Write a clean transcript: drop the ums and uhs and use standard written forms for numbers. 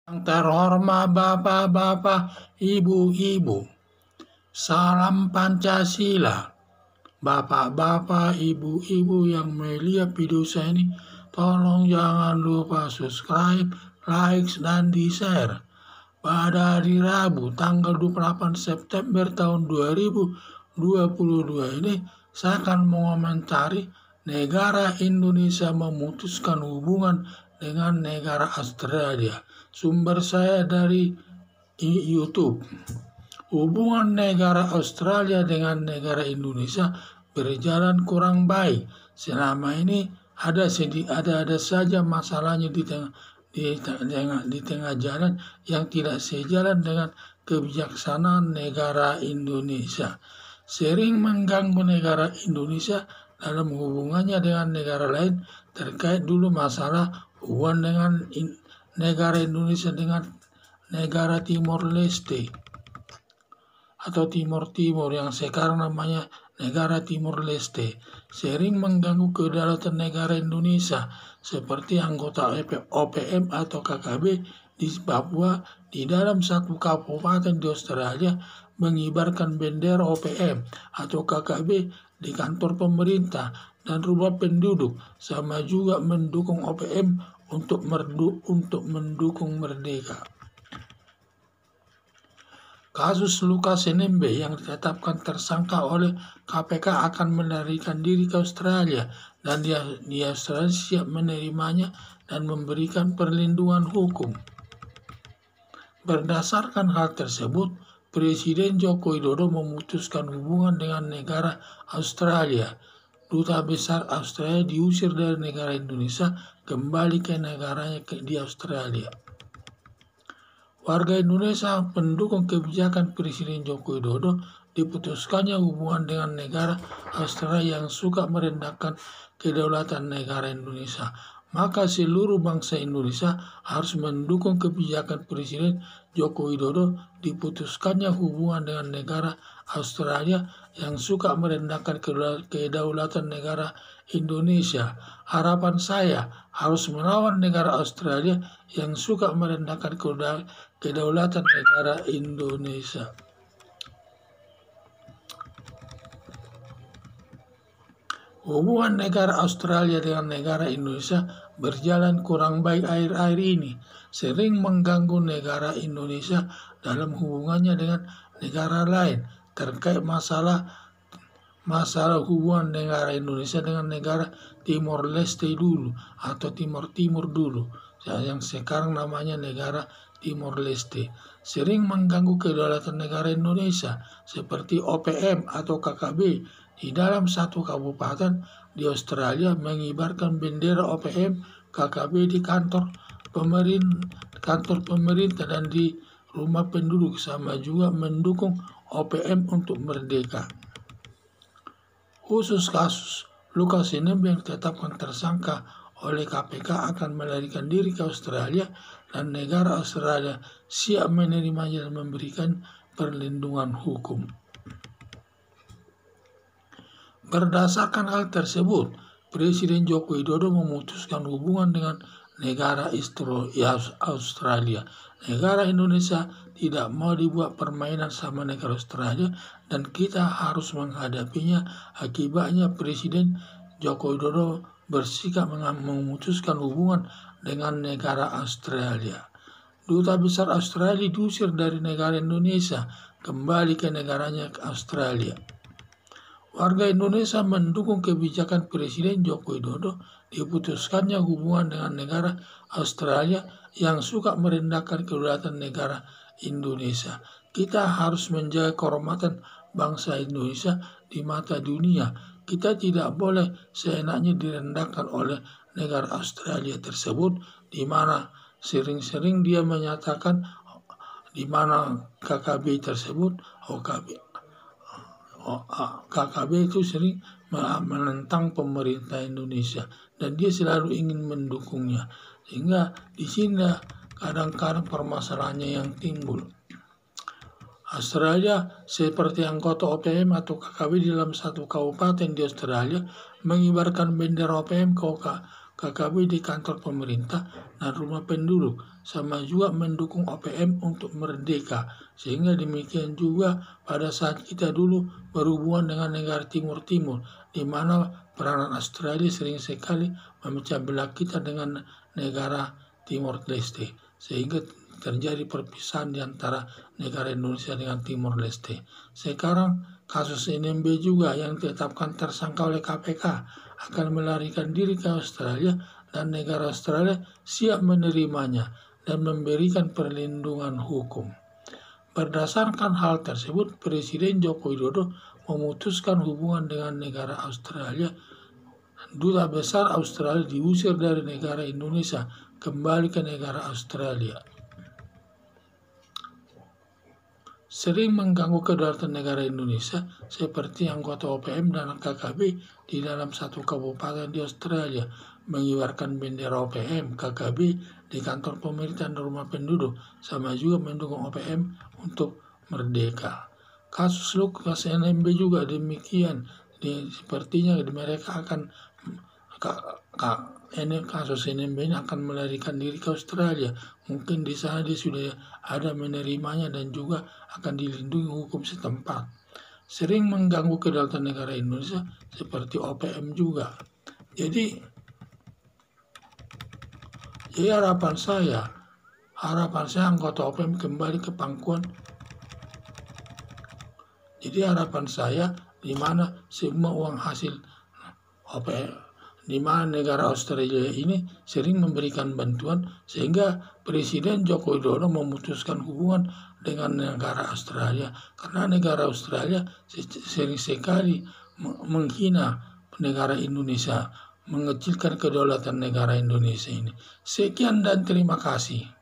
Yang terhormat Bapak-bapak, Ibu-ibu, salam Pancasila. Bapak-bapak, Ibu-ibu yang melihat video saya ini, tolong jangan lupa subscribe, like, dan di-share. Pada hari Rabu tanggal 28 September tahun 2022 ini, saya akan mengomentari negara Indonesia memutuskan hubungan dengan negara Australia. Sumber saya dari YouTube. Hubungan negara Australia dengan negara Indonesia berjalan kurang baik. Selama ini ada saja masalahnya di tengah jalan yang tidak sejalan dengan kebijaksanaan negara Indonesia. Sering mengganggu negara Indonesia dalam hubungannya dengan negara lain terkait dulu masalah hubungan dengan negara Indonesia dengan negara Timor Leste atau Timur yang sekarang namanya negara Timor Leste, sering mengganggu kedaulatan negara Indonesia seperti anggota OPM atau KKB di Papua di dalam satu kabupaten di Australia mengibarkan bendera OPM atau KKB di kantor pemerintah dan rumah penduduk, sama juga mendukung OPM untuk mendukung merdeka. Kasus Lukas NMB yang ditetapkan tersangka oleh KPK akan melarikan diri ke Australia dan di Australia siap menerimanya dan memberikan perlindungan hukum. Berdasarkan hal tersebut, Presiden Joko Widodo memutuskan hubungan dengan negara Australia. Duta besar Australia diusir dari negara Indonesia kembali ke negaranya di Australia. Warga Indonesia pendukung kebijakan Presiden Joko Widodo diputuskannya hubungan dengan negara Australia yang suka merendahkan kedaulatan negara Indonesia. Maka seluruh bangsa Indonesia harus mendukung kebijakan Presiden Joko Widodo diputuskannya hubungan dengan negara Australia yang suka merendahkan kedaulatan negara Indonesia. Harapan saya harus melawan negara Australia yang suka merendahkan kedaulatan negara Indonesia. Hubungan negara Australia dengan negara Indonesia berjalan kurang baik akhir-akhir ini, sering mengganggu negara Indonesia dalam hubungannya dengan negara lain terkait masalah hubungan negara Indonesia dengan negara Timor Leste dulu atau Timur dulu, yang sekarang namanya negara Timor Leste, sering mengganggu kedaulatan negara Indonesia seperti OPM atau KKB di dalam satu kabupaten di Australia mengibarkan bendera OPM KKB di kantor pemerintah dan di rumah penduduk, sama juga mendukung OPM untuk merdeka. Khusus kasus Lukas NMB yang ditetapkan tersangka oleh KPK akan melarikan diri ke Australia dan negara Australia siap menerimanya dan memberikan perlindungan hukum. Berdasarkan hal tersebut, Presiden Joko Widodo memutuskan hubungan dengan negara Australia. Negara Indonesia tidak mau dibuat permainan sama negara Australia dan kita harus menghadapinya. Akibatnya Presiden Joko Widodo bersikap memutuskan hubungan dengan negara Australia. Duta besar Australia diusir dari negara Indonesia kembali ke negaranya Australia. Warga Indonesia mendukung kebijakan Presiden Joko Widodo diputuskannya hubungan dengan negara Australia yang suka merendahkan kedaulatan negara Indonesia. Kita harus menjaga kehormatan bangsa Indonesia di mata dunia. Kita tidak boleh seenaknya direndahkan oleh negara Australia tersebut, di mana sering-sering dia menyatakan di mana KKB tersebut, KKB itu sering menentang pemerintah Indonesia dan dia selalu ingin mendukungnya, sehingga di sini kadang-kadang permasalahannya yang timbul. Australia seperti anggota OPM atau KKB di dalam satu kabupaten di Australia mengibarkan bendera OPM KKB di kantor pemerintah dan rumah penduduk, sama juga mendukung OPM untuk merdeka. Sehingga demikian juga pada saat kita dulu berhubungan dengan negara Timur-Timur, di mana peranan Australia sering sekali memecah belah kita dengan negara Timor Leste, sehingga terjadi perpisahan di antara negara Indonesia dengan Timor Leste. Sekarang kasus NMB juga yang ditetapkan tersangka oleh KPK akan melarikan diri ke Australia, dan negara Australia siap menerimanya dan memberikan perlindungan hukum. Berdasarkan hal tersebut, Presiden Joko Widodo memutuskan hubungan dengan negara Australia. Duta Besar Australia diusir dari negara Indonesia kembali ke negara Australia. Sering mengganggu kedaulatan negara Indonesia seperti anggota OPM dan KKB di dalam satu kabupaten di Australia mengibarkan bendera OPM, KKB di kantor pemerintah dan rumah penduduk, sama juga mendukung OPM untuk merdeka. Kasus Lukas NMB juga demikian, sepertinya mereka akan kasus NMB ini akan melarikan diri ke Australia. Mungkin di sana dia sudah ada menerimanya dan juga akan dilindungi hukum setempat. Sering mengganggu kedaulatan negara Indonesia seperti OPM juga. Jadi harapan saya anggota OPM kembali ke pangkuan. Jadi harapan saya di mana semua uang hasil OPM, di mana negara Australia ini sering memberikan bantuan, sehingga Presiden Joko Widodo memutuskan hubungan dengan negara Australia, karena negara Australia sering sekali menghina negara Indonesia, mengecilkan kedaulatan negara Indonesia ini. Sekian dan terima kasih.